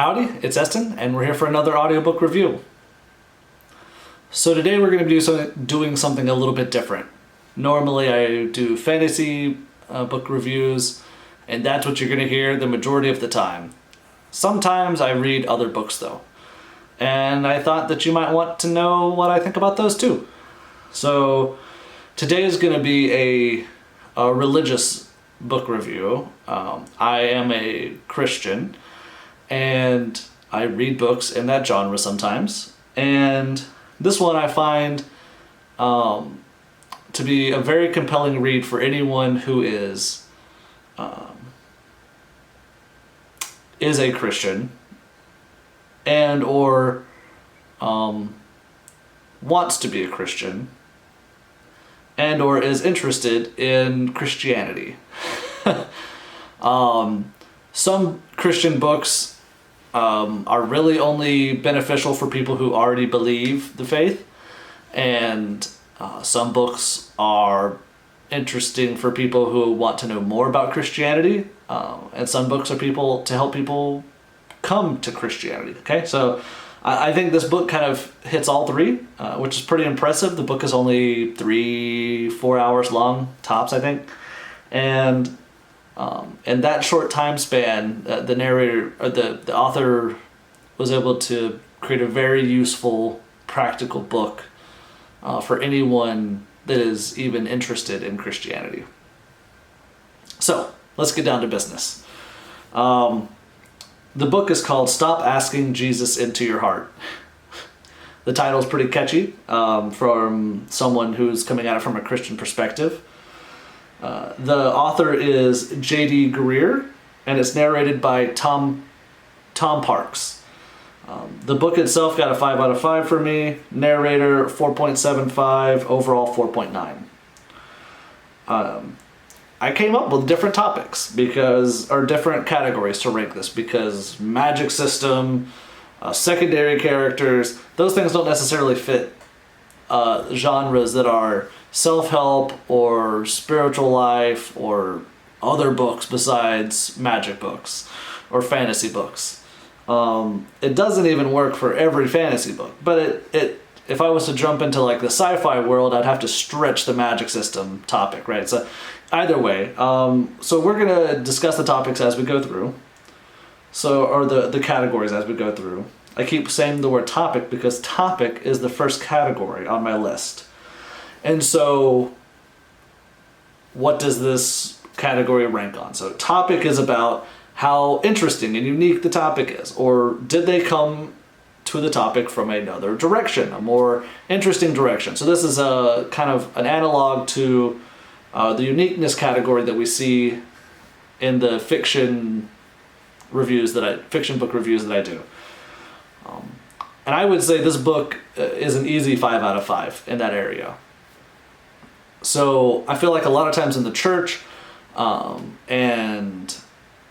Howdy, it's Eston, and we're here for another audiobook review. So today we're going to be doing something a little bit different. Normally I do fantasy book reviews, and that's what you're going to hear the majority of the time. Sometimes I read other books though, and I thought that you might want to know what I think about those too. So today is going to be a religious book review. I am a Christian, and I read books in that genre sometimes. And this one I find to be a very compelling read for anyone who is a Christian and or wants to be a Christian and or is interested in Christianity. Some Christian books are really only beneficial for people who already believe the faith, and some books are interesting for people who want to know more about Christianity, and some books are to help people come to Christianity. Okay, so I think this book kind of hits all three, which is pretty impressive. The book is only 3-4 hours long, tops, I think. And in that short time span, the narrator, or the author, was able to create a very useful, practical book for anyone that is even interested in Christianity. So let's get down to business. The book is called Stop Asking Jesus Into Your Heart. The title is pretty catchy from someone who's coming at it from a Christian perspective. The author is J.D. Greear, and it's narrated by Tom Parks. The book itself got a 5 out of 5 for me. Narrator 4.75, overall 4.9. I came up with different topics or different categories to rank this, because magic system, secondary characters, those things don't necessarily fit genres that are self-help or spiritual life or other books besides magic books or fantasy books. It doesn't even work for every fantasy book, but if I was to jump into like the sci-fi world, I'd have to stretch the magic system topic, right? So either way, so we're gonna discuss the topics as we go through. Or the categories as we go through. I keep saying the word topic because topic is the first category on my list. And so what does this category rank on? So topic is about how interesting and unique the topic is, or did they come to the topic from another direction, a more interesting direction. So this is a kind of an analog to the uniqueness category that we see in the fiction book reviews that I do. And I would say this book is an easy 5 out of 5 in that area. So I feel like a lot of times in the church and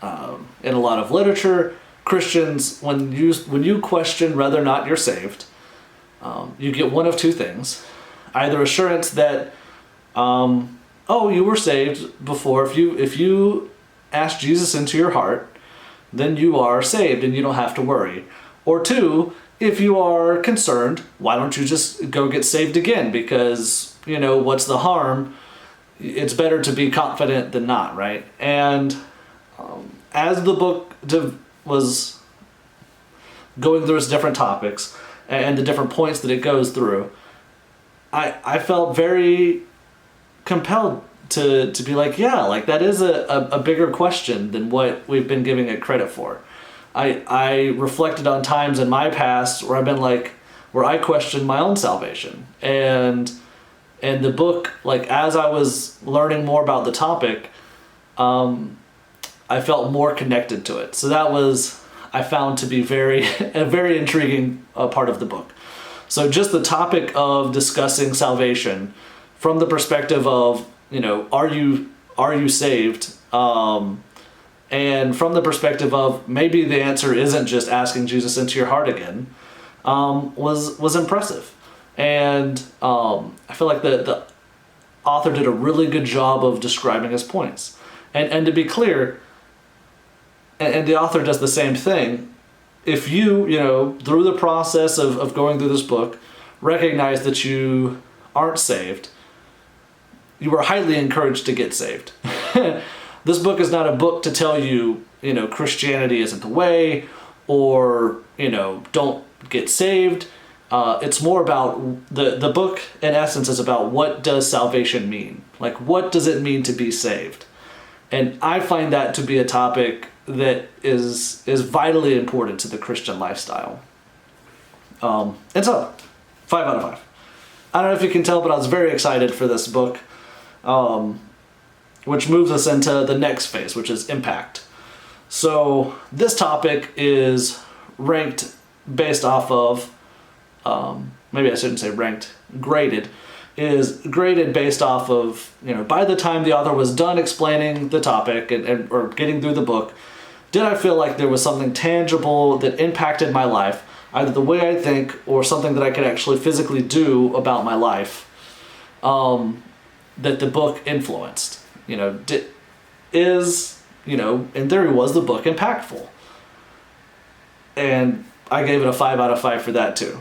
in a lot of literature, Christians, when you question whether or not you're saved, you get one of two things. Either assurance that, you were saved before. If you ask Jesus into your heart, then you are saved and you don't have to worry. Or two, if you are concerned, why don't you just go get saved again? Because, what's the harm? It's better to be confident than not, right? And as the book was going through its different topics and the different points that it goes through, I felt very compelled to be like, yeah, like that is a bigger question than what we've been giving it credit for. I reflected on times in my past where where I questioned my own salvation, and the book, like as I was learning more about the topic, I felt more connected to it. So that was, I found to be a very intriguing part of the book. So just the topic of discussing salvation from the perspective of, are you saved? And from the perspective of maybe the answer isn't just asking Jesus into your heart again, was impressive. And I feel like the author did a really good job of describing his points. And to be clear, and the author does the same thing, if you, through the process of going through this book, recognize that you aren't saved, you are highly encouraged to get saved. This book is not a book to tell you, Christianity isn't the way, or, don't get saved. It's more about, the book in essence is about what does salvation mean? Like, what does it mean to be saved? And I find that to be a topic that is vitally important to the Christian lifestyle. And so, 5 out of 5. I don't know if you can tell, but I was very excited for this book, which moves us into the next phase, which is impact. So this topic is ranked based off of, maybe I shouldn't say ranked, graded, is graded based off of, by the time the author was done explaining the topic or getting through the book, did I feel like there was something tangible that impacted my life, either the way I think or something that I could actually physically do about my life, that the book influenced? In theory, was the book impactful? And I gave it a 5 out of 5 for that too.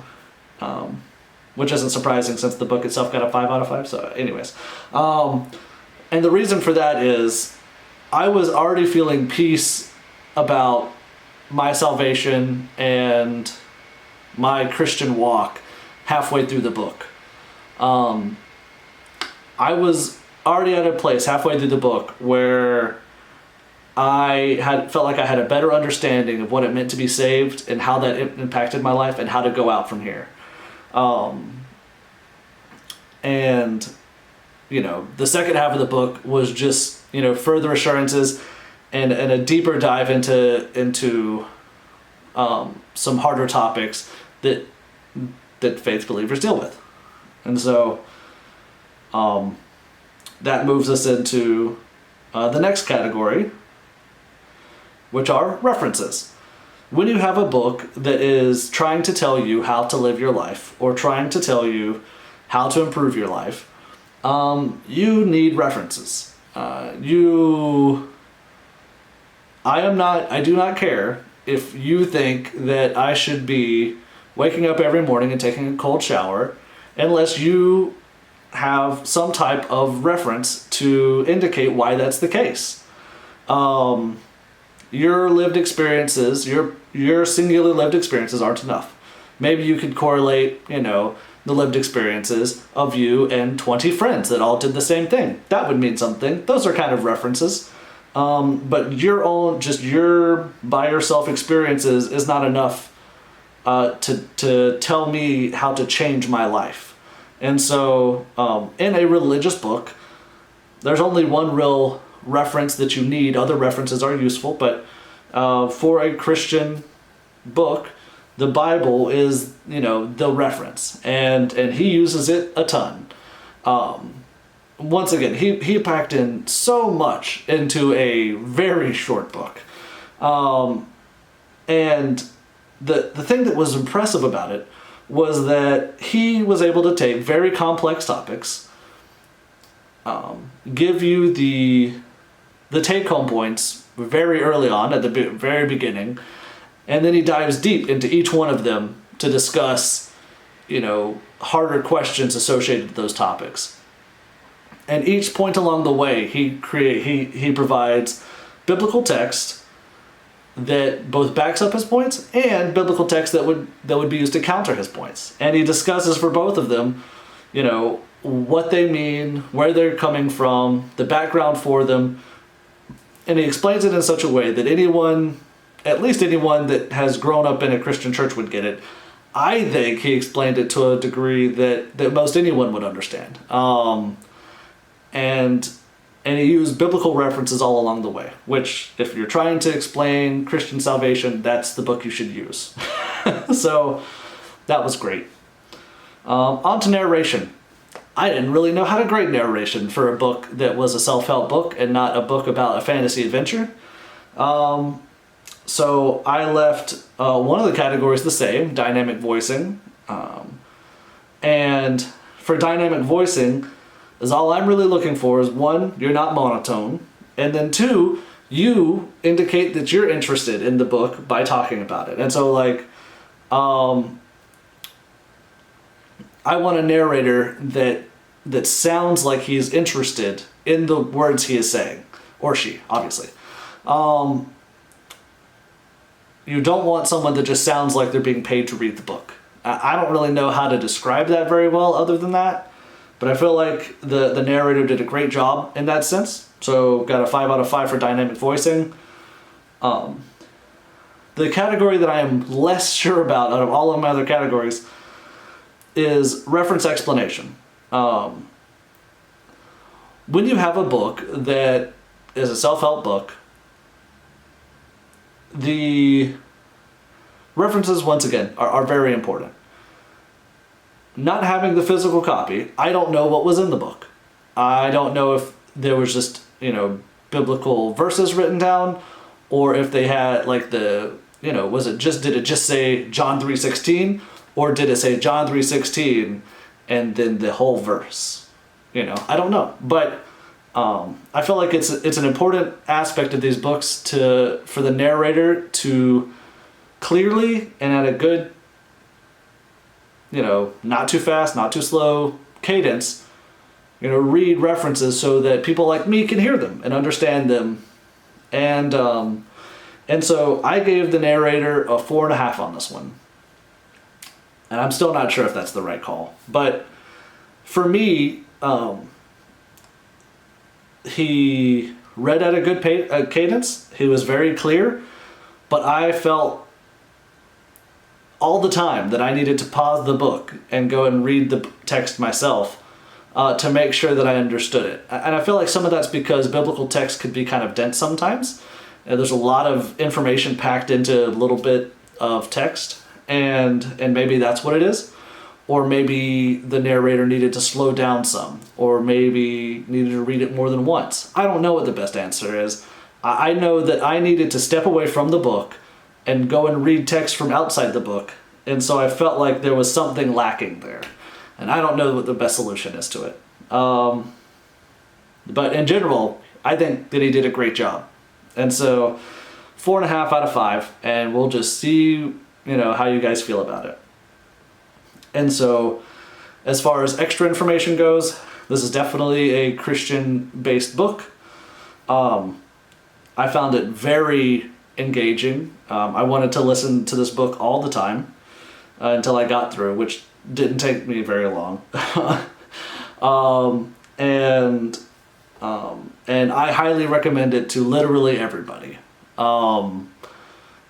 Which isn't surprising since the book itself got a 5 out of 5. So anyways, and the reason for that is I was already feeling peace about my salvation and my Christian walk halfway through the book. I was already at a place halfway through the book where I felt like I had a better understanding of what it meant to be saved and how that impacted my life and how to go out from here. And the second half of the book was just, further assurances and a deeper dive into some harder topics that faith believers deal with. And so that moves us into the next category, which are references. When you have a book that is trying to tell you how to live your life or trying to tell you how to improve your life, you need references. I do not care if you think that I should be waking up every morning and taking a cold shower unless you have some type of reference to indicate why that's the case. Your lived experiences, your singular lived experiences aren't enough. Maybe you could correlate, the lived experiences of you and 20 friends that all did the same thing. That would mean something. Those are kind of references. But your by yourself experiences is not enough to tell me how to change my life. And so in a religious book, there's only one real reference that you need. Other references are useful, but for a Christian book, the Bible is, the reference, and he uses it a ton. Once again, he packed in so much into a very short book. And the thing that was impressive about it was that he was able to take very complex topics, give you the take-home points very early on at the very beginning, and then he dives deep into each one of them to discuss, harder questions associated with those topics. And each point along the way, he provides biblical text that both backs up his points and biblical text that would be used to counter his points. And he discusses for both of them, what they mean, where they're coming from, the background for them. And he explains it in such a way that at least anyone that has grown up in a Christian church would get it. I think he explained it to a degree that most anyone would understand. And he used biblical references all along the way, which, if you're trying to explain Christian salvation, that's the book you should use. So that was great. On to narration. I didn't really know how to grade narration for a book that was a self-help book and not a book about a fantasy adventure. So I left one of the categories the same, dynamic voicing. And for dynamic voicing, all I'm really looking for is, one, you're not monotone, and then two, you indicate that you're interested in the book by talking about it. And so like, I want a narrator that sounds like he's interested in the words he is saying, or she, obviously. You don't want someone that just sounds like they're being paid to read the book. I don't really know how to describe that very well other than that, but I feel like the narrator did a great job in that sense. So got a 5 out of 5 for dynamic voicing. The category that I am less sure about out of all of my other categories is reference explanation. When you have a book that is a self-help book, the references, once again, are very important. Not having the physical copy, I don't know what was in the book. I don't know if there was just, biblical verses written down, or if they had like did it just say John 3:16, or did it say John 3:16 and then the whole verse? I don't know, but I feel like it's an important aspect of these books for the narrator to clearly and at a good, not too fast, not too slow cadence, read references so that people like me can hear them and understand them. And so I gave the narrator a 4.5 on this one. And I'm still not sure if that's the right call. But for me, he read at a good cadence. He was very clear. But I felt all the time that I needed to pause the book and go and read the text myself to make sure that I understood it. And I feel like some of that's because biblical text could be kind of dense sometimes. And there's a lot of information packed into a little bit of text. And maybe that's what it is. Or maybe the narrator needed to slow down some. Or maybe needed to read it more than once. I don't know what the best answer is. I know that I needed to step away from the book and go and read text from outside the book. And so I felt like there was something lacking there. And I don't know what the best solution is to it. But in general, I think that he did a great job. And so 4.5 out of 5, and we'll just see, how you guys feel about it. And so as far as extra information goes, this is definitely a Christian-based book. I found it very engaging. I wanted to listen to this book all the time until I got through, which didn't take me very long. And I highly recommend it to literally everybody.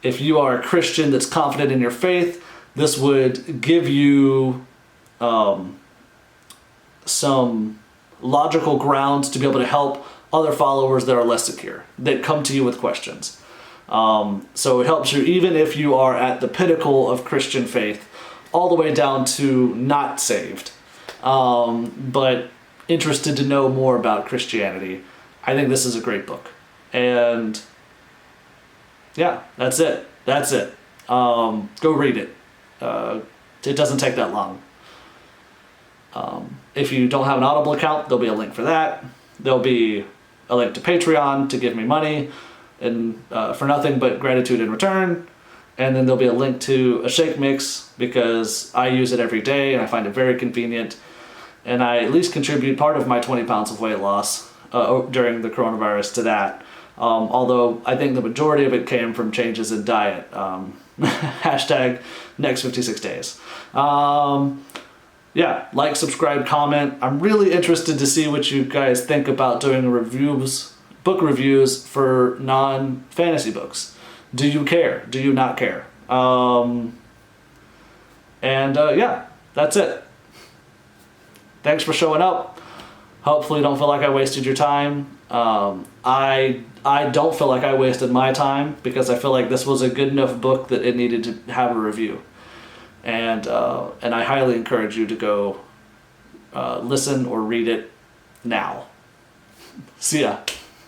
If you are a Christian that's confident in your faith, this would give you some logical grounds to be able to help other followers that are less secure, that come to you with questions. So it helps you even if you are at the pinnacle of Christian faith, all the way down to not saved, but interested to know more about Christianity. I think this is a great book. And yeah, that's it. Go read it. It doesn't take that long. If you don't have an Audible account, there'll be a link for that. There'll be a link to Patreon to give me money and for nothing but gratitude in return. And then there'll be a link to a shake mix because I use it every day and I find it very convenient. And I at least contribute part of my 20 pounds of weight loss during the coronavirus to that. Although I think the majority of it came from changes in diet. Hashtag next 56 days. Yeah, like, subscribe, comment. I'm really interested to see what you guys think about doing book reviews for non-fantasy books. Do you care? Do you not care? Yeah, that's it. Thanks for showing up. Hopefully you don't feel like I wasted your time. I don't feel like I wasted my time because I feel like this was a good enough book that it needed to have a review. And I highly encourage you to go listen or read it now. See ya.